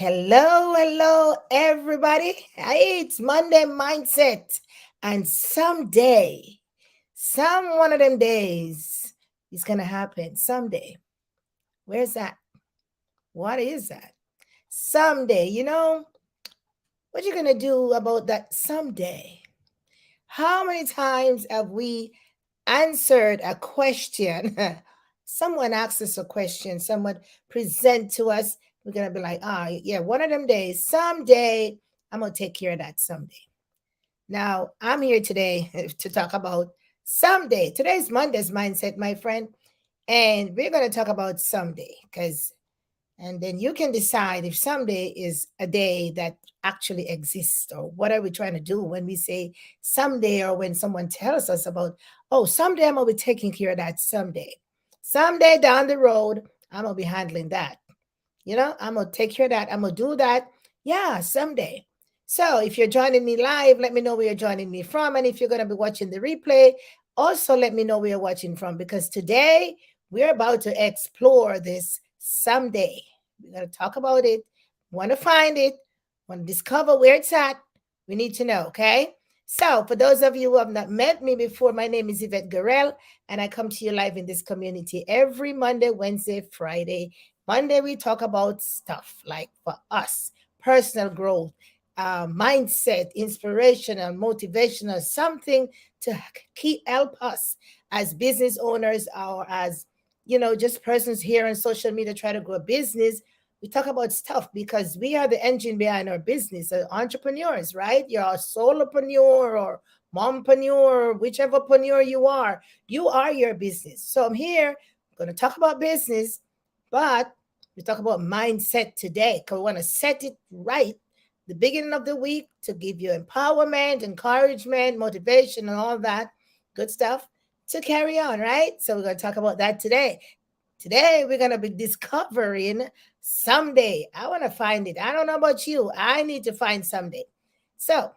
Hello, everybody. Hey, it's Monday Mindset. And someday, some one of them days, it's going to happen. Someday. Where's that? What is that? Someday. What you going to do about that someday? How many times have we answered a question? Someone asks us a question, someone present to us. We're going to be like, yeah, one of them days, someday, I'm going to take care of that someday. Now, I'm here today to talk about someday. Today's Monday's Mindset, my friend. And we're going to talk about someday and then you can decide if someday is a day that actually exists, or what are we trying to do when we say someday, or when someone tells us about, oh, someday I'm going to be taking care of that someday. Someday down the road, I'm going to be handling that. I'm going to take care of that. I'm going to do that. Yeah, someday. So if you're joining me live, let me know where you're joining me from. And if you're going to be watching the replay, also let me know where you're watching from, because today we're about to explore this someday. We're going to talk about it. Want to find it, want to discover where it's at. We need to know, okay? So, for those of you who have not met me before, my name is Yvette Garel, and I come to you live in this community every Monday, Wednesday, Friday. Monday, we talk about stuff like, for us, personal growth, mindset, inspirational, motivational, something to help us as business owners, or as just persons here on social media try to grow a business. We talk about stuff because we are the engine behind our business, entrepreneurs, right? You're a solopreneur or mompreneur, whichever preneur you are your business. So I'm here, I'm going to talk about business, but we talk about mindset today because we want to set it right the beginning of the week to give you empowerment, encouragement, motivation, and all that good stuff to carry on, right? So we're going to talk about that today. Today, we're going to be discovering someday. I want to find it. I don't know about you. I need to find someday. So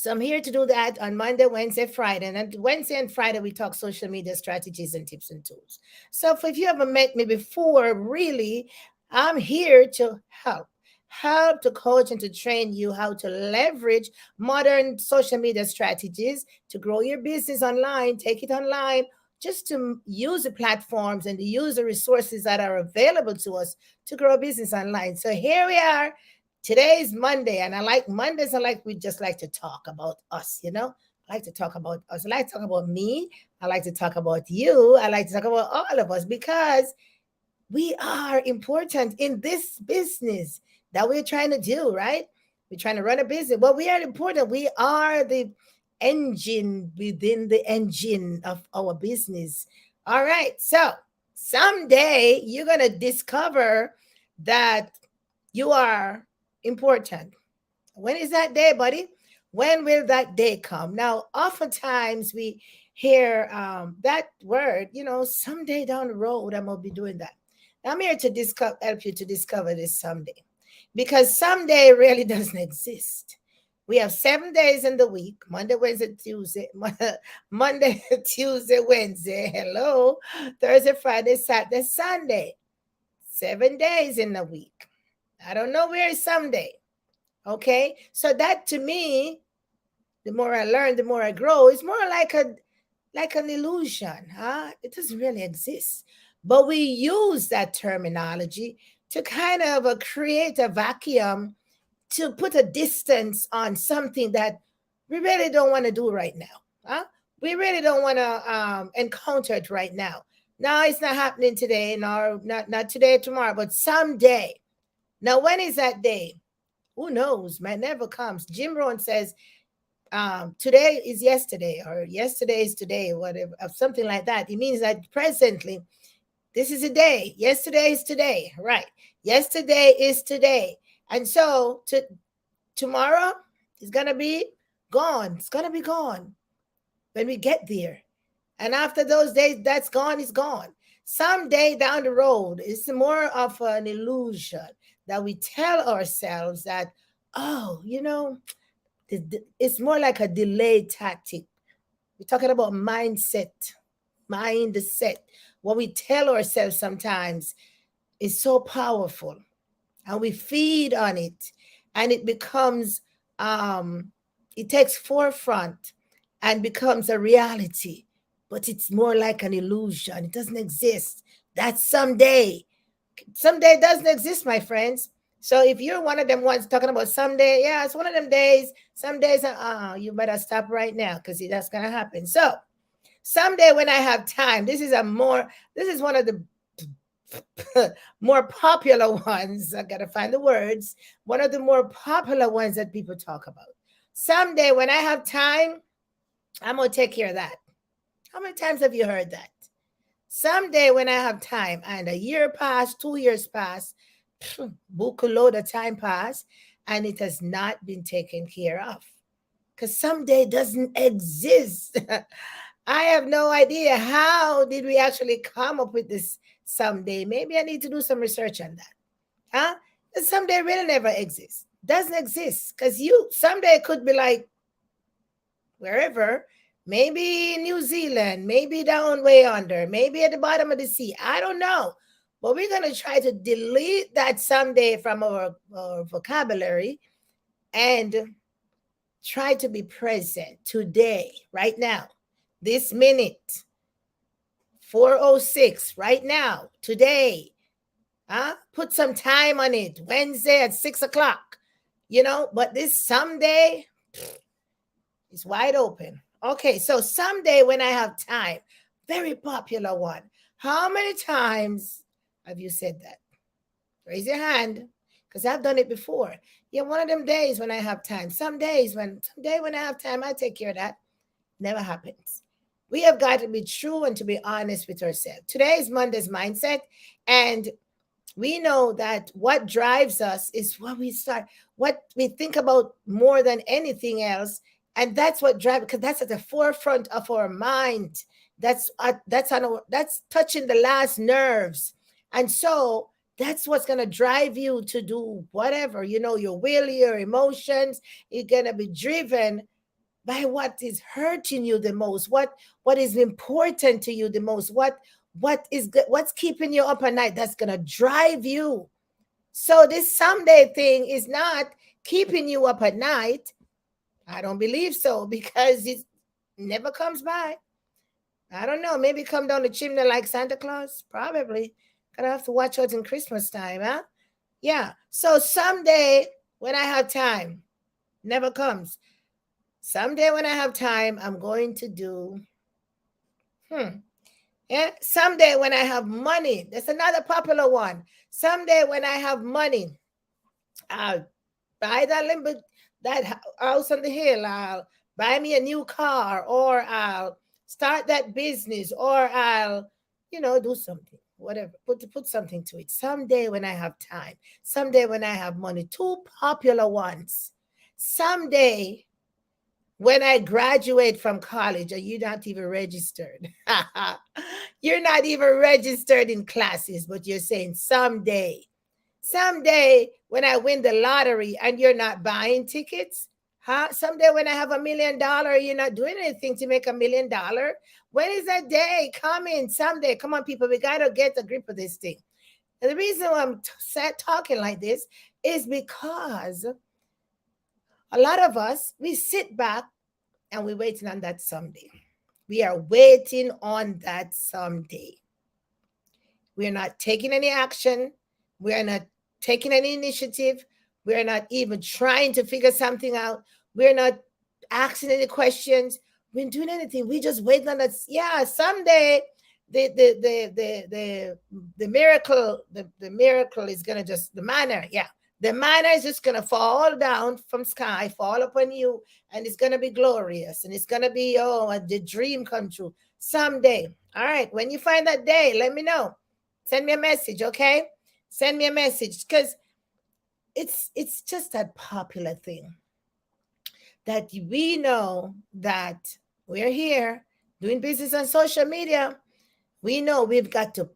I'm here to do that on Monday, Wednesday, Friday. And on Wednesday and Friday, we talk social media strategies and tips and tools. So if you haven't met me before, really, I'm here to help to coach and to train you how to leverage modern social media strategies to grow your business online, take it online, just to use the platforms and to use the resources that are available to us to grow a business online. So here we are. Today is Monday, and I like Mondays. We just like to talk about us. I like to talk about us. I like to talk about me. I like to talk about you. I like to talk about all of us because we are important in this business that we're trying to do, right? We're trying to run a business. Well, we are important. We are the engine within the engine of our business. All right. So someday you're going to discover that you are important. When is that day, buddy? When will that day come? Now, oftentimes we hear that word, someday down the road, I'm going to be doing that. I'm here to help you to discover this someday, because someday really doesn't exist. We have 7 days in the week: Monday, Wednesday, Tuesday, Monday, Tuesday, Wednesday, hello, Thursday, Friday, Saturday, Sunday. 7 days in the week. I don't know where is someday. Okay. So that, to me, the more I learn, the more I grow. It's more like an illusion, huh? It doesn't really exist. But we use that terminology to kind of create a vacuum, to put a distance on something that we really don't want to do right now. Huh? We really don't want to encounter it right now. No, it's not happening today, nor not today, tomorrow, but someday. Now, when is that day? Who knows? Might never comes. Jim Rohn says, today is yesterday, or yesterday is today, whatever, something like that. It means that presently, this is a day. Yesterday is today, right? Yesterday is today. And so tomorrow is going to be gone. It's going to be gone when we get there. And after those days, that's gone, is gone. Someday down the road, it's more of an illusion that we tell ourselves that, oh, it's more like a delay tactic. We're talking about mindset. What we tell ourselves sometimes is so powerful. and we feed on it, and it becomes um it takes forefront and becomes a reality, but it's more like an illusion. It doesn't exist. That someday doesn't exist, my friends. So if you're one of them ones talking about someday, yeah, it's one of them days. Some days, you better stop right now, because that's gonna happen. So someday when I have time, this is one of the more popular ones. I gotta find the words. One of the more popular ones that people talk about. Someday when I have time, I'm gonna take care of that. How many times have you heard that? Someday when I have time, and a year passed, 2 years passed, book a load of time passed, and it has not been taken care of. Because someday doesn't exist. I have no idea how did we actually come up with this someday. Maybe I need to do some research on that. Huh? Someday really never exists. Doesn't exist. Because you someday could be like wherever, maybe New Zealand, maybe down way under, maybe at the bottom of the sea. I don't know. But we're going to try to delete that someday from our vocabulary and try to be present today, right now, this minute, 4:06, right now, today. Put some time on it. Wednesday at 6 o'clock, but this someday is wide open. Okay, so someday when I have time, very popular one. How many times have you said that? Raise your hand, because I've done it before. Yeah, one of them days when I have time. Someday when I have time, I take care of that. Never happens. We have got to be true and to be honest with ourselves. Today is Monday's mindset, and we know that what drives us is what we think about more than anything else, and that's what drives, because that's at the forefront of our mind. That's touching the last nerves, and so that's what's going to drive you to do whatever. Your will, your emotions. You're going to be driven by what is hurting you the most, what is important to you the most, what's keeping you up at night. That's gonna drive you. So this someday thing is not keeping you up at night. I don't believe so, because it never comes by. I don't know, maybe come down the chimney like Santa Claus. Probably gonna have to watch out in Christmas time, huh? Yeah. So someday when I have time, never comes. Someday when I have time, I'm going to do, yeah. Someday when I have money, that's another popular one. Someday when I have money, I'll buy that house on the hill. I'll buy me a new car, or I'll start that business, or I'll, do something, whatever. Put something to it. Someday when I have time. Someday when I have money. Two popular ones. Someday when I graduate from college, are you not even registered? You're not even registered in classes, but you're saying someday when I win the lottery and you're not buying tickets. Someday when I have $1 million, you're not doing anything to make $1 million. When is that day coming? Someday. Come on, people, we got to get a grip of this thing. And the reason why I'm talking like this is because a lot of us, we sit back and we're waiting on that someday. We are waiting on that someday. We are not taking any action. We are not taking any initiative. We are not even trying to figure something out. We're not asking any questions. We're doing anything. We just waiting on that. Yeah, someday the miracle is gonna just the manna. Yeah, the manna is just gonna fall down from sky, fall upon you, and it's gonna be glorious, and it's gonna be the dream come true someday. All right, when you find that day, let me know. Send me a message, okay? Send me a message, because it's just that popular thing that we know that we're here doing business on social media. We know we've got to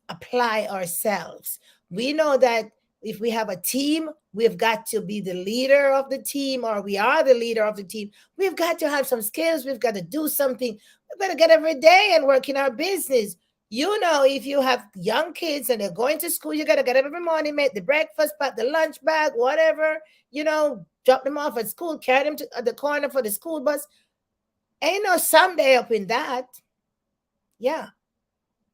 apply ourselves. We know that if we have a team, we've got to be the leader of the team, or we are the leader of the team. We've got to have some skills. We've got to do something. We've got to get every day and work in our business. You know, if you have young kids and they're going to school, you got to get up every morning, make the breakfast, pack the lunch bag, whatever, drop them off at school, carry them to the corner for the school bus. Ain't no someday up in that. Yeah.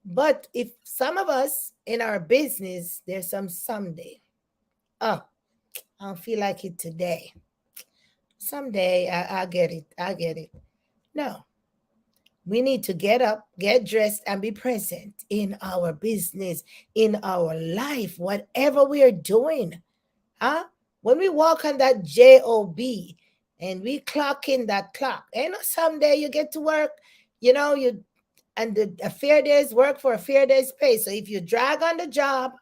But if some of us in our business, there's some someday. Oh, I don't feel like it today. Someday I get it. I get it. No, we need to get up, get dressed, and be present in our business, in our life, whatever we are doing. Huh? When we walk on that job and we clock in that clock, someday you get to work, you and a fair day's work for a fair day's pay. So if you drag on the job,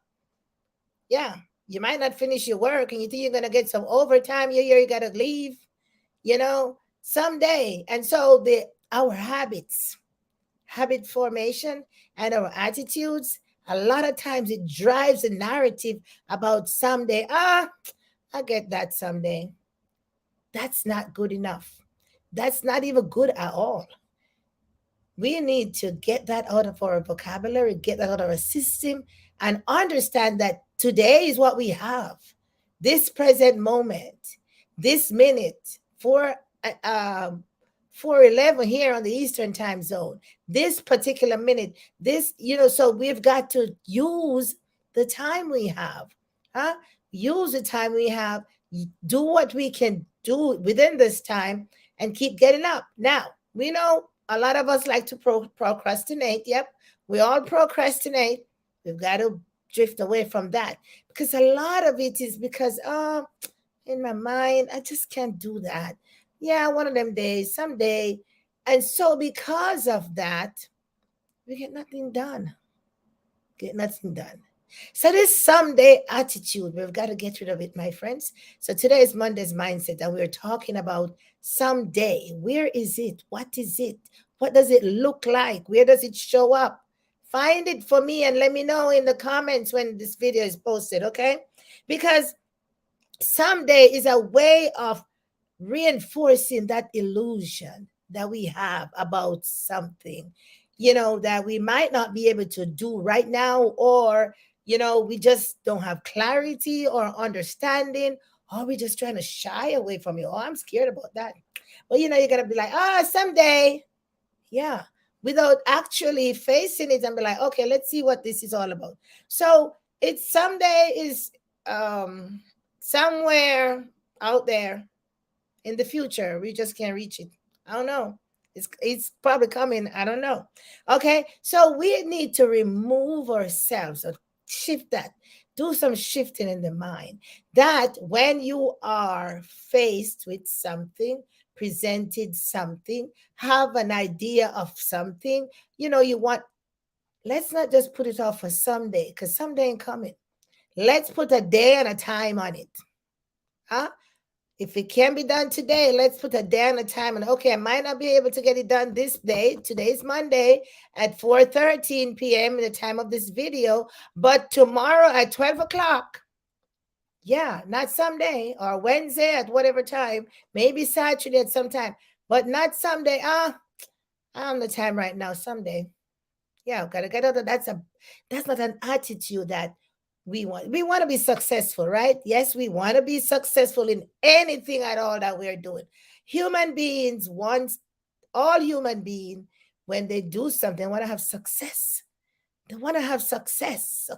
yeah, you might not finish your work and you think you're gonna get some overtime. You gotta leave, someday. And so the our habit formation, and our attitudes, a lot of times it drives a narrative about someday. I get that someday. That's not good enough. That's not even good at all. We need to get that out of our vocabulary, get that out of our system, and understand that today is what we have. This present moment, this minute, for 4:11 here on the Eastern time zone. This particular minute, so we've got to use the time we have. Huh? Use the time we have, do what we can do within this time, and keep getting up. Now, we know a lot of us like to procrastinate. Yep, we all procrastinate. We've got to drift away from that, because a lot of it is because, in my mind, I just can't do that. Yeah, one of them days, someday. And so, because of that, we get nothing done. Get nothing done. So, this someday attitude, we've got to get rid of it, my friends. So, today is Monday's mindset, and we're talking about someday. Where is it? What is it? What does it look like? Where does it show up? Find it for me and let me know in the comments when this video is posted, okay? Because someday is a way of reinforcing that illusion that we have about something, that we might not be able to do right now, or, we just don't have clarity or understanding, or we're just trying to shy away from it. Oh, I'm scared about that. Well, you got to be like, someday. Yeah. Without actually facing it and be like, okay, let's see what this is all about. So it's someday is somewhere out there in the future. We just can't reach it. I don't know. It's probably coming. I don't know. Okay, so we need to remove ourselves or shift that. Do some shifting in the mind. That when you are faced with something, presented something, have an idea of something, you want. Let's not just put it off for someday, because someday ain't coming. Let's put a day and a time on it. Huh? If it can be done today, let's put a day and a time. And okay, I might not be able to get it done this day. Today's Monday at 4:13 p.m. in the time of this video, but tomorrow at 12 o'clock. Yeah, not someday, or Wednesday at whatever time, maybe Saturday at some time, but not someday. I'm the time right now, someday. Yeah, gotta get out of that's not an attitude that we want. We want to be successful, right? Yes, we want to be successful in anything at all that we're doing. Human beings want, all human beings, when they do something, want to have success. They want to have success.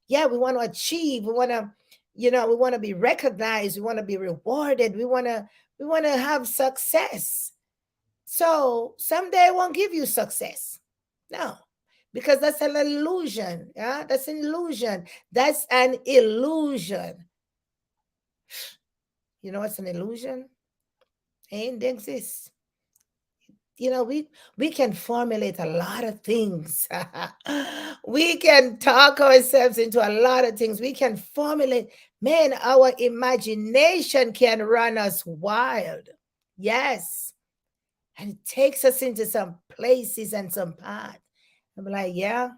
Yeah, we want to achieve. We want to, we want to be recognized. We want to be rewarded. We want to have success. So someday won't give you success. No, because that's an illusion. Yeah, that's an illusion. That's an illusion. You know what's an illusion? Ain't exist. We can formulate a lot of things. We can talk ourselves into a lot of things. We can formulate. Man, our imagination can run us wild. Yes. And it takes us into some places and some paths. I'm like, yeah,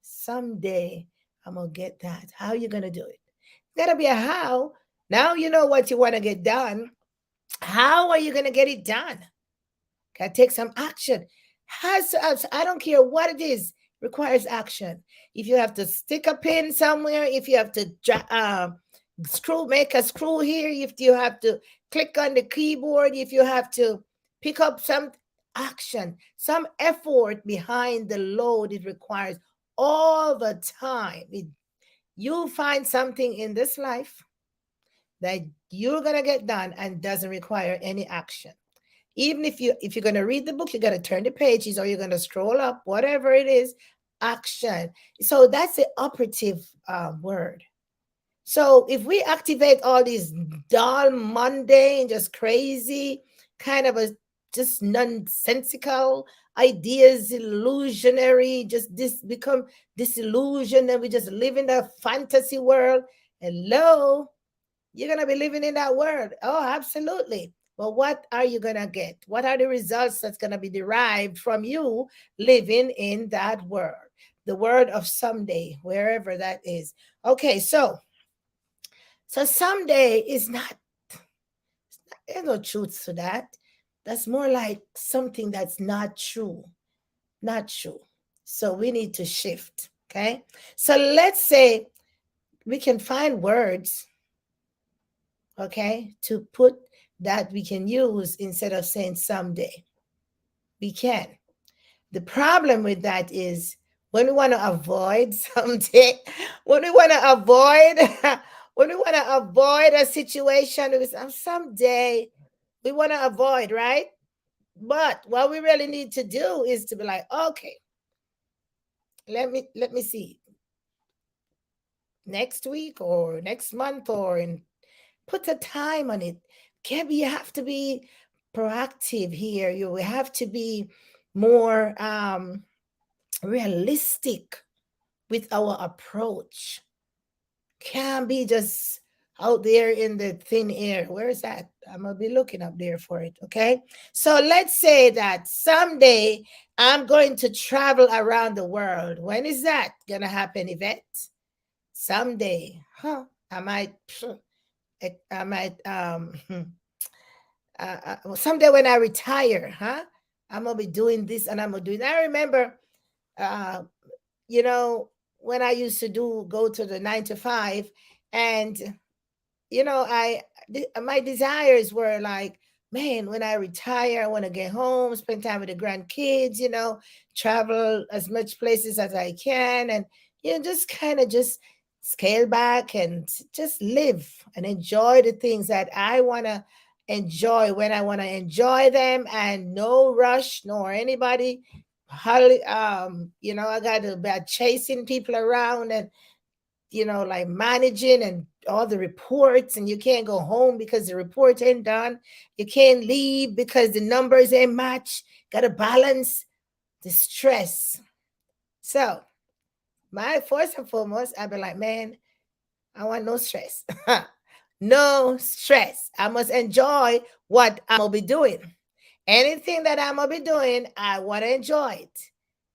someday I'm going to get that. How are you going to do it? It's got to be a how. Now you know what you want to get done. How are you going to get it done? Got to take some action. I don't care what it is. requires action. If you have to stick a pin somewhere, if you have to make a screw here, if you have to click on the keyboard, if you have to pick up some action, some effort behind the load it requires all the time. You'll find something in this life that you're going to get done and doesn't require any action. Even if you're going to read the book, you're going to turn the pages or you're going to scroll up, whatever it is, action. So that's the operative word. So if we activate all these dull, mundane, just crazy, kind of a just nonsensical ideas, illusionary, just become disillusioned, and we just live in a fantasy world. Hello, you're gonna be living in that world. Oh, absolutely. Well, what are you gonna get? What are the results that's gonna be derived from you living in that world? The world of someday, wherever that is. Okay, so someday is not, there's no truth to that. That's more like something that's not true. Not true. So we need to shift. Okay. So let's say we can find words, okay, to put that we can use instead of saying someday. We can. The problem with that is when we want to avoid someday, when we want to avoid, when we want to avoid a situation, someday we want to avoid, right? But what we really need to do is to be like, okay, let me see, next week or next month or in, put a time on it. Gabby, you have to be proactive here. You have to be more realistic with our approach. Can't be just out there in the thin air. Where is that? I'm gonna be looking up there for it. Okay. So let's say that someday I'm going to travel around the world. When is that gonna happen, Yvette? Someday. Huh. I might I might someday when I retire, huh? I'm gonna be doing this and I'm gonna do it. I remember uh you know, when I used to go to the 9 to 5, and my desires were like, man, when I retire, I want to get home, spend time with the grandkids, travel as much places as I can, and just kind of just scale back and just live and enjoy the things that I want to enjoy when I want to enjoy them, and no rush nor anybody. I got to be chasing people around and like managing and all the reports, and you can't go home because the report ain't done. You can't leave because the numbers ain't match. Got to balance the stress. So, my first and foremost, I'd be like, man, I want no stress. No stress. I must enjoy what I'm gonna be doing. Anything that I'm gonna be doing, I want to enjoy it.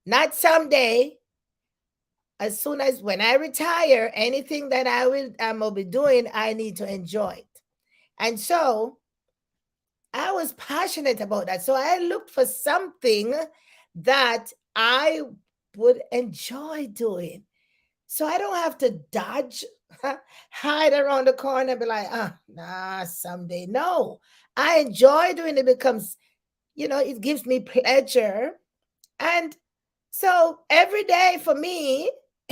Not someday, as soon as when I retire, anything that I'm gonna be doing, I need to enjoy it. And so I was passionate about that. So I looked for something that I would enjoy doing. So I don't have to dodge, hide around the corner and be like, nah, someday. No. I enjoy doing it because, it gives me pleasure. And so every day for me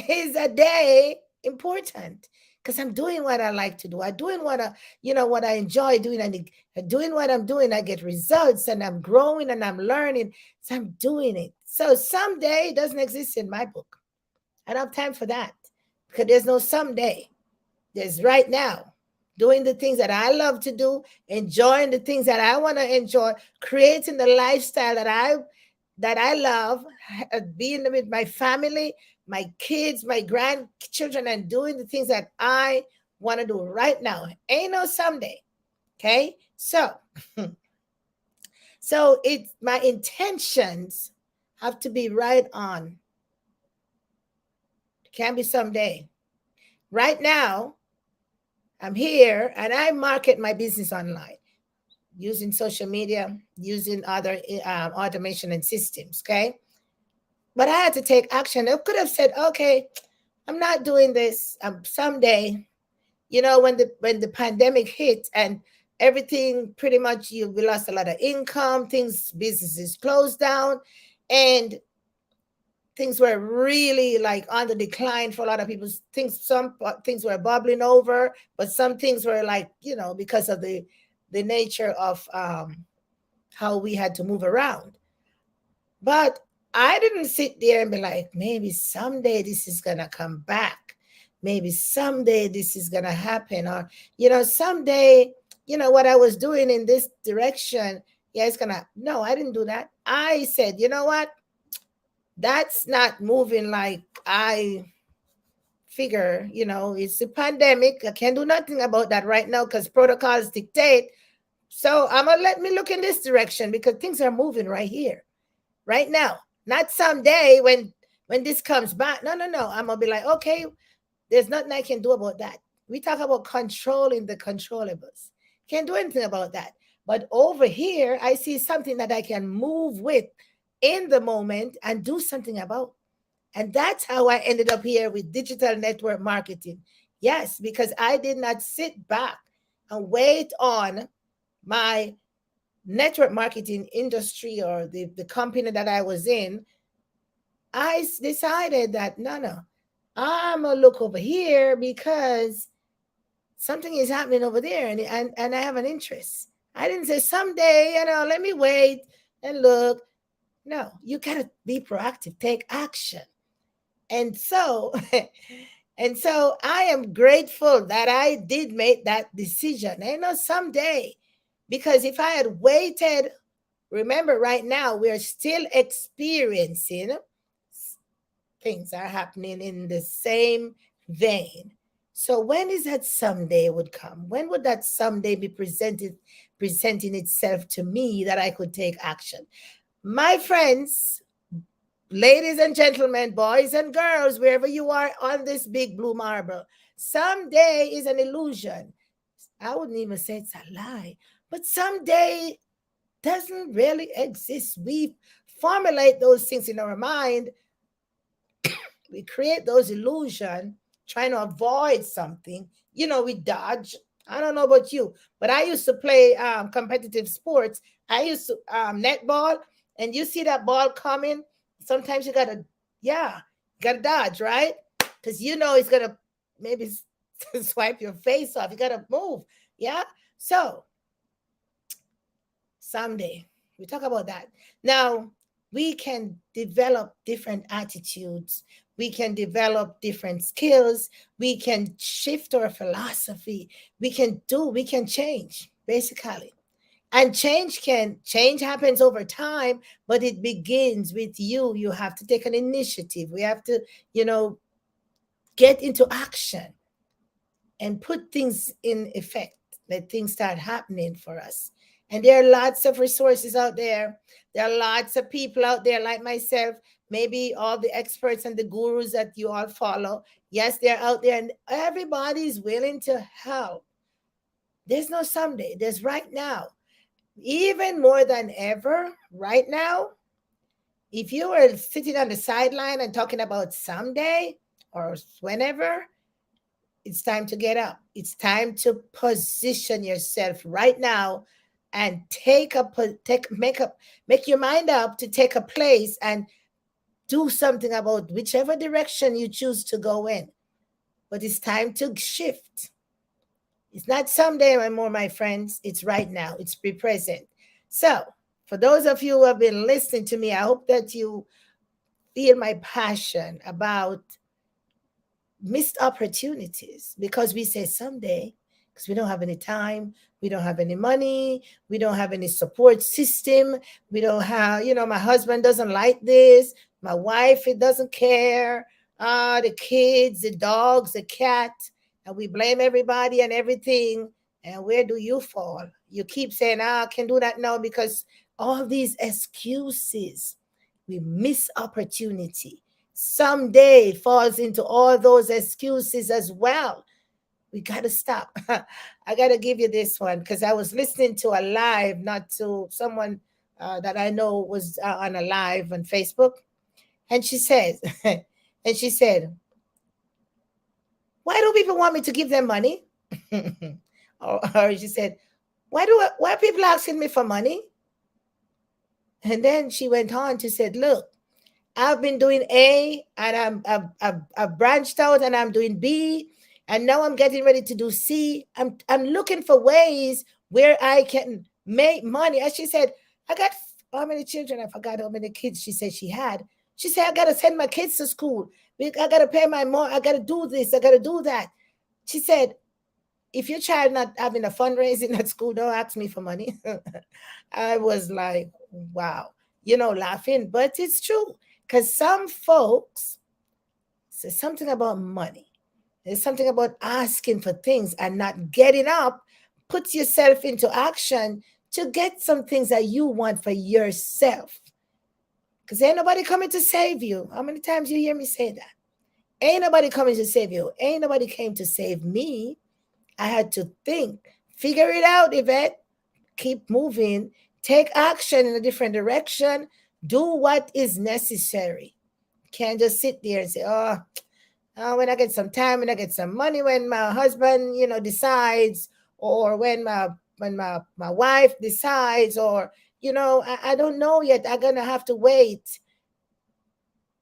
is a day important because I'm doing what I like to do. I'm doing what I enjoy doing, and doing what I'm doing, I get results, and I'm growing and I'm learning. So I'm doing it. So someday doesn't exist in my book. I don't have time for that because there's no someday. There's right now. Doing the things that I love to do, enjoying the things that I want to enjoy, creating the lifestyle that I love, being with my family, my kids, my grandchildren, and doing the things that I want to do right now. Ain't no someday. Okay. So it's my intentions have to be right on. It can't be someday. Right now, I'm here and I market my business online using social media, using other automation and systems. Okay. But I had to take action. I could have said, okay, I'm not doing this. Someday, when the pandemic hit and everything pretty much we lost a lot of income, businesses closed down, and things were really like on the decline for a lot of people. Some things were bubbling over, but some things were like, because of the nature of how we had to move around. But I didn't sit there and be like, maybe someday this is gonna come back. Maybe someday this is gonna happen, or someday, what I was doing in this direction, yeah, it's gonna. No, I didn't do that. I said, you know what? That's not moving like I figure. It's a pandemic. I can't do nothing about that right now because protocols dictate. So I'm gonna let me look in this direction because things are moving right here, right now. Not someday when this comes back. No, no, no. I'm gonna be like, okay, there's nothing I can do about that. We talk about controlling the controllables. Can't do anything about that. But over here, I see something that I can move with in the moment and do something about. And that's how I ended up here with digital network marketing. Yes, because I did not sit back and wait on my network marketing industry or the company that I was in. I decided that no, I'm gonna look over here because something is happening over there, and I have an interest. I didn't say someday, let me wait and look. No, you gotta be proactive, take action. And so and so I am grateful that I did make that decision. Someday, because if I had waited, remember right now we're still experiencing things are happening in the same vein. So when is that someday would come? When would that someday be presenting itself to me that I could take action? My friends, ladies and gentlemen, boys and girls, wherever you are on this big blue marble, someday is an illusion. I wouldn't even say it's a lie, but someday doesn't really exist. We formulate those things in our mind. We create those illusion, trying to avoid something. We dodge. I don't know about you, but I used to play competitive sports. I used to netball, and you see that ball coming. Sometimes you gotta, yeah, you gotta dodge, right? Because it's gonna maybe swipe your face off. You gotta move, yeah. So someday we talk about that. Now we can develop different attitudes, we can develop different skills, we can shift our philosophy, we can change basically. And change happens over time, but it begins with you. You have to take an initiative. We have to, get into action and put things in effect. Let things start happening for us. And there are lots of resources out there. There are lots of people out there like myself, maybe all the experts and the gurus that you all follow. Yes, they're out there and everybody's willing to help. There's no someday, there's right now. Even more than ever, right now, if you were sitting on the sideline and talking about someday or whenever, it's time to get up. It's time to position yourself right now and make your mind up to take a place and do something about whichever direction you choose to go in. But it's time to shift. It's not someday anymore, my friends. It's right now. It's be present. So, for those of you who have been listening to me, I hope that you feel my passion about missed opportunities, because we say someday because we don't have any time, we don't have any money, we don't have any support system, we don't have, my husband doesn't like this, my wife, it doesn't care, the kids, the dogs, the cat, and we blame everybody and everything. And where do you fall? You keep saying, I can do that now, because all these excuses, we miss opportunity. Someday falls into all those excuses as well. We got to stop. I got to give you this one because I was listening to a live, not to someone that I know was on a live on Facebook. And she says, and she said, why do people want me to give them money? Or she said, why are people asking me for money? And then she went on to said, look, I've been doing A and I've branched out and I'm doing B and now I'm getting ready to do C. I'm looking for ways where I can make money. As she said, I got how many children? I forgot how many kids she said she had. She said, I gotta send my kids to school. I gotta pay my mom. I gotta do this. I gotta do that. She said, if your child not having a fundraising at school, don't ask me for money. I was like, wow, laughing, but it's true. Because some folks say something about money. There's something about asking for things and not getting up, put yourself into action to get some things that you want for yourself. Because ain't nobody coming to save you. How many times you hear me say that? Ain't nobody coming to save you. Ain't nobody came to save me. I had to think, figure it out, Yvette. Keep moving, take action in a different direction, do what is necessary. Can't just sit there and say, oh, when I get some time, when I get some money, when my husband, decides, or when my wife decides, or, I don't know yet. I'm going to have to wait.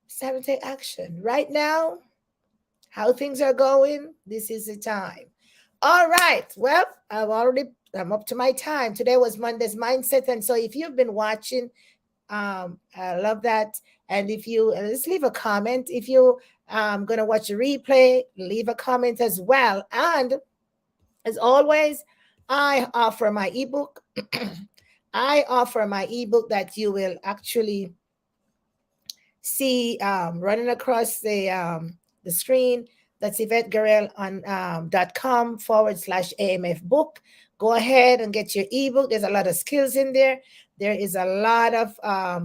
It's time to take action. Right now, how things are going, this is the time. All right. Well, I'm up to my time. Today was Monday's Mindset. And so if you've been watching, I love that. And if you, let's leave a comment. If you going to watch a replay, leave a comment as well. And as always, I offer my ebook. I offer my ebook that you will actually see running across the screen. That's Yvette Garrell on .com/AMF book. Go ahead and get your ebook. There's a lot of skills in there. There is a lot of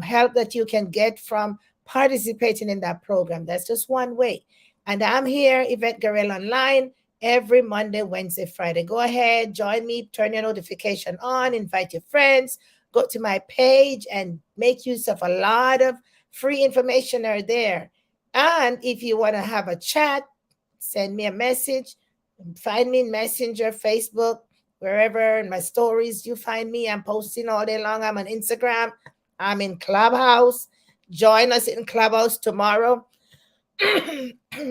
help that you can get from participating in that program. That's just one way. And I'm here, Yvette Garrell Online, every Monday, Wednesday, Friday. Go ahead, join me, turn your notification on, invite your friends, go to my page and make use of a lot of free information are there. And if you want to have a chat, send me a message. Find me in Messenger, Facebook, wherever in my stories you find me. I'm posting all day long. I'm on Instagram. I'm in Clubhouse. Join us in Clubhouse tomorrow.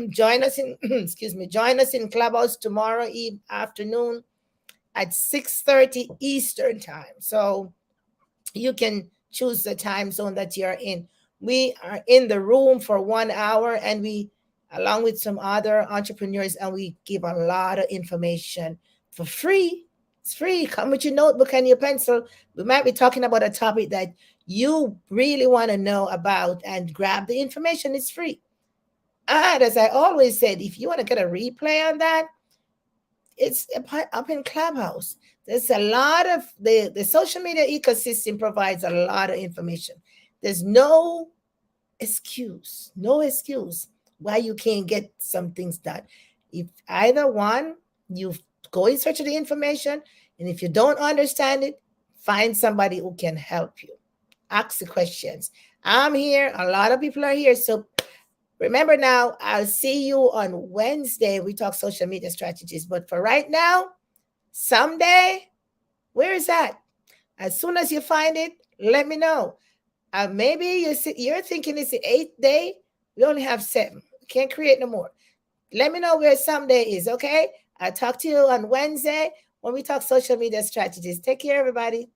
Join us in Clubhouse tomorrow afternoon at 6:30 Eastern time. So you can choose the time zone that you're in. We are in the room for 1 hour and we, along with some other entrepreneurs, and we give a lot of information for free. It's free. Come with your notebook and your pencil. We might be talking about a topic that you really want to know about and grab the information. It's free. And as I always said, if you want to get a replay on that, it's up in Clubhouse. There's a lot of the social media ecosystem provides a lot of information. There's no excuse why you can't get some things done. If either one, you go in search of the information, and if you don't understand it, find somebody who can help you. Ask the questions. I'm here. A lot of people are here. So remember now, I'll see you on Wednesday. We talk social media strategies. But for right now, someday, where is that? As soon as you find it, let me know. Maybe you're thinking it's the 8th day. We only have 7. We can't create no more. Let me know where someday is, okay? I'll talk to you on Wednesday when we talk social media strategies. Take care, everybody.